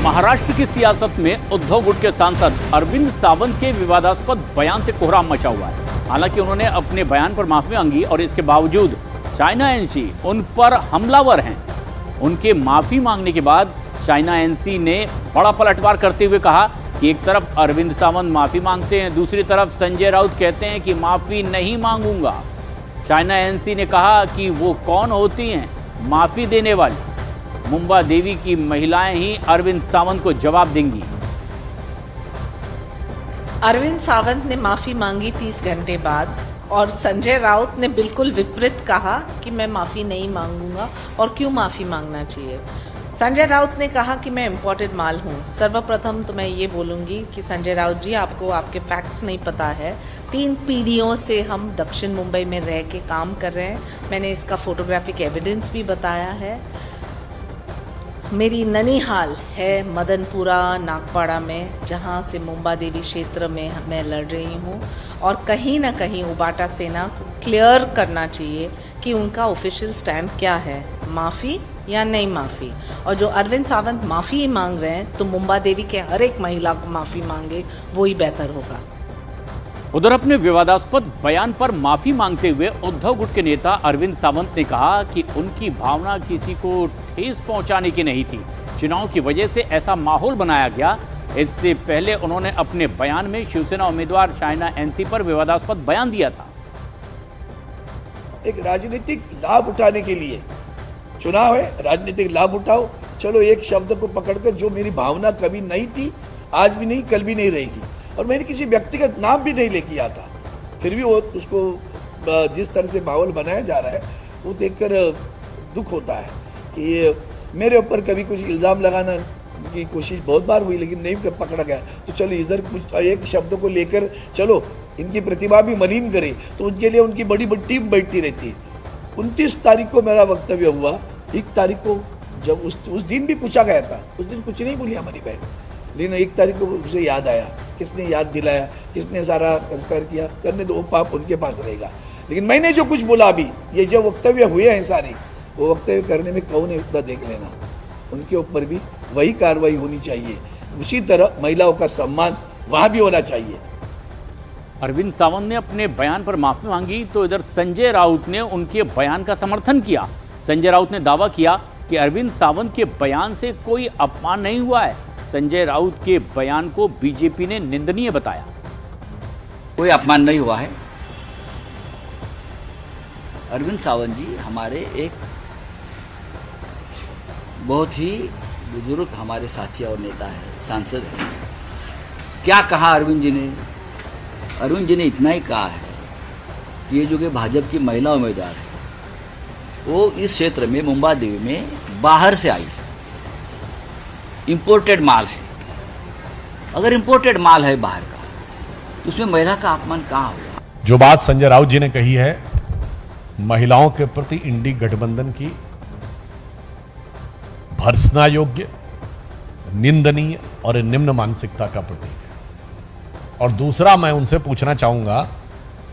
महाराष्ट्र की सियासत में उद्धव गुट के सांसद अरविंद सावंत के विवादास्पद बयान से कोहराम मचा हुआ है। हालांकि उन्होंने अपने बयान पर माफी मांगी और इसके बावजूद चाइना एनसी उन पर हमलावर हैं। उनके माफी मांगने के बाद चाइना एनसी ने बड़ा पलटवार करते हुए कहा कि एक तरफ अरविंद सावंत माफी मांगते हैं, दूसरी तरफ संजय राउत कहते हैं कि माफी नहीं मांगूंगा। चाइना एनसी ने कहा कि वो कौन होती हैं माफी देने वाली। मुंबा देवी की महिलाएं ही अरविंद सावंत को जवाब देंगी। अरविंद सावंत ने माफी मांगी 30 घंटे बाद और संजय राउत ने बिल्कुल विपरीत कहा कि मैं माफी नहीं मांगूंगा और क्यों माफी मांगना चाहिए। संजय राउत ने कहा कि मैं इम्पोर्टेड माल हूँ। सर्वप्रथम तो मैं ये बोलूँगी कि संजय राउत जी, आपको आपके फैक्ट्स नहीं पता है। 3 पीढ़ियों से हम दक्षिण मुंबई में रह के काम कर रहे हैं। मैंने इसका फोटोग्राफिक एविडेंस भी बताया है। मेरी ननिहाल है मदनपुरा नागपाड़ा में, जहाँ से मुंबा देवी क्षेत्र में मैं लड़ रही हूँ। और कहीं ना कहीं उबाटा सेना को क्लियर करना चाहिए कि उनका ऑफिशियल स्टैंड क्या है, माफ़ी या नहीं माफ़ी। और जो अरविंद सावंत माफ़ी मांग रहे हैं तो मुंबा देवी के हर एक महिला को माफ़ी मांगे, वो ही बेहतर होगा। उधर अपने विवादास्पद बयान पर माफी मांगते हुए उद्धव गुट के नेता अरविंद सावंत ने कहा कि उनकी भावना किसी को ठेस पहुंचाने की नहीं थी। चुनाव की वजह से ऐसा माहौल बनाया गया। इससे पहले उन्होंने अपने बयान में शिवसेना उम्मीदवार चाइना एनसी पर विवादास्पद बयान दिया था। एक राजनीतिक लाभ उठाने के लिए चुनाव है, राजनीतिक लाभ उठाओ। चलो एक शब्द को पकड़कर, जो मेरी भावना कभी नहीं थी, आज भी नहीं, कल भी नहीं रहेगी, और मैंने किसी व्यक्तिगत नाम भी नहीं लेके आता, फिर भी वो उसको जिस तरह से माहौल बनाया जा रहा है वो देखकर दुख होता है कि मेरे ऊपर कभी कुछ इल्ज़ाम लगाना की कोशिश बहुत बार हुई लेकिन नहीं पकड़ा गया। तो चलो इधर कुछ एक शब्द को लेकर चलो इनकी प्रतिभा भी मलिन करे, तो उनके लिए उनकी बड़ी बड़ी टीम बैठती रहती है। 29 तारीख को मेरा वक्तव्य हुआ। 1 तारीख को जब उस दिन भी पूछा गया था, उस दिन कुछ नहीं बोली हमारी बहन, लेकिन 1 तारीख को उसे याद आया। किसने याद दिलाया, किसने सारा संस्कार किया, करने दो, पाप उनके पास रहेगा। लेकिन मैंने जो कुछ बोला अभी, ये जो वक्तव्य हुए हैं सारे, वो वक्तव्य करने में कौन है उतना देख लेना। उनके ऊपर भी वही कार्रवाई होनी चाहिए। उसी तरह महिलाओं का सम्मान वहाँ भी होना चाहिए। अरविंद सावंत ने अपने बयान पर माफी मांगी तो इधर संजय राउत ने उनके बयान का समर्थन किया। संजय राउत ने दावा किया कि अरविंद सावंत के बयान से कोई अपमान नहीं हुआ है। संजय राउत के बयान को बीजेपी ने निंदनीय बताया। कोई अपमान नहीं हुआ है। अरविंद सावंत जी हमारे एक बहुत ही बुजुर्ग हमारे साथी और नेता है, सांसद है। क्या कहा अरविंद जी ने? अरविंद जी ने इतना ही कहा है कि ये जो कि भाजपा की महिला उम्मीदवार है, वो इस क्षेत्र में मुंबा देवी में बाहर से आई है, इंपोर्टेड माल है। अगर इंपोर्टेड माल है बाहर का, तो उसमें महिला का अपमान कहाँ होगा? जो बात संजय राउत जी ने कही है महिलाओं के प्रति इंडी गठबंधन की, भर्त्सना योग्य, निंदनीय और निम्न मानसिकता का प्रतीक है। और दूसरा मैं उनसे पूछना चाहूंगा,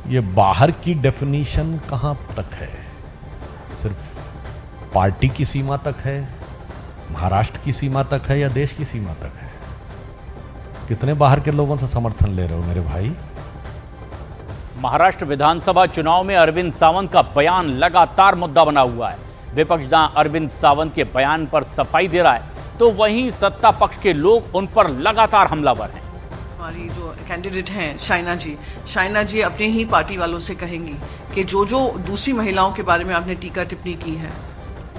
ये बाहर की डेफिनेशन कहां तक है? सिर्फ पार्टी की सीमा तक है, महाराष्ट्र की सीमा तक है, या देश की सीमा तक है? कितने बाहर के लोगों से समर्थन ले रहे हो मेरे भाई? महाराष्ट्र विधानसभा चुनाव में अरविंद सावंत का बयान लगातार मुद्दा बना हुआ है। विपक्ष जहां अरविंद सावंत के बयान पर सफाई दे रहा है, तो वहीं सत्ता पक्ष के लोग उन पर लगातार हमलावर हैं। हमारी जो कैंडिडेट हैं शाइना जी अपने ही पार्टी वालों से कहेंगी कि जो दूसरी महिलाओं के बारे में आपने टीका टिप्पणी की है,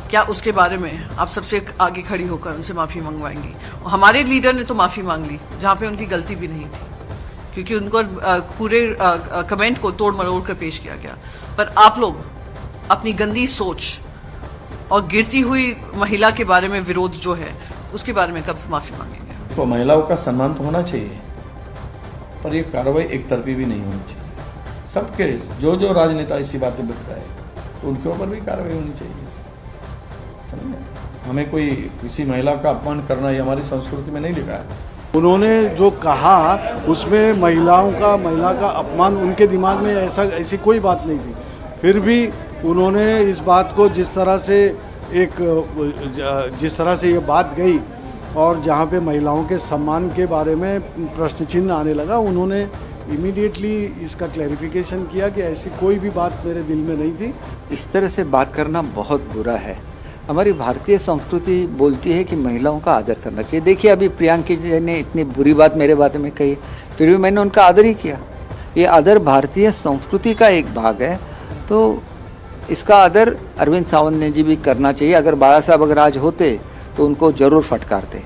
क्या उसके बारे में आप सबसे आगे खड़ी होकर उनसे माफ़ी मंगवाएंगी? हमारे लीडर ने तो माफ़ी मांग ली जहाँ पे उनकी गलती भी नहीं थी, क्योंकि उनको पूरे कमेंट को तोड़ मरोड़ कर पेश किया गया। पर आप लोग अपनी गंदी सोच और गिरती हुई महिला के बारे में विरोध जो है, उसके बारे में कब माफ़ी मांगेंगे? तो महिलाओं का सम्मान तो होना चाहिए, पर ये कार्रवाई एक तरफी भी नहीं होनी चाहिए। सबके जो राजनेता इसी बातें बताए, तो उनके ऊपर भी कार्रवाई होनी चाहिए। हमें कोई किसी महिला का अपमान करना ये हमारी संस्कृति में नहीं लिखा है। उन्होंने जो कहा उसमें महिला का अपमान उनके दिमाग में ऐसी कोई बात नहीं थी। फिर भी उन्होंने इस बात को जिस तरह से ये बात गई और जहाँ पे महिलाओं के सम्मान के बारे में प्रश्न चिन्ह आने लगा, उन्होंने इमीडिएटली इसका क्लैरिफिकेशन किया कि ऐसी कोई भी बात मेरे दिल में नहीं थी। इस तरह से बात करना बहुत बुरा है। हमारी भारतीय संस्कृति बोलती है कि महिलाओं का आदर करना चाहिए। देखिए अभी प्रियंका जी ने इतनी बुरी बात मेरे बारे में कही, फिर भी मैंने उनका आदर ही किया। ये आदर भारतीय संस्कृति का एक भाग है, तो इसका आदर अरविंद सावंत ने जी भी करना चाहिए। अगर बाला साहब अगर आज होते तो उनको जरूर फटकारते।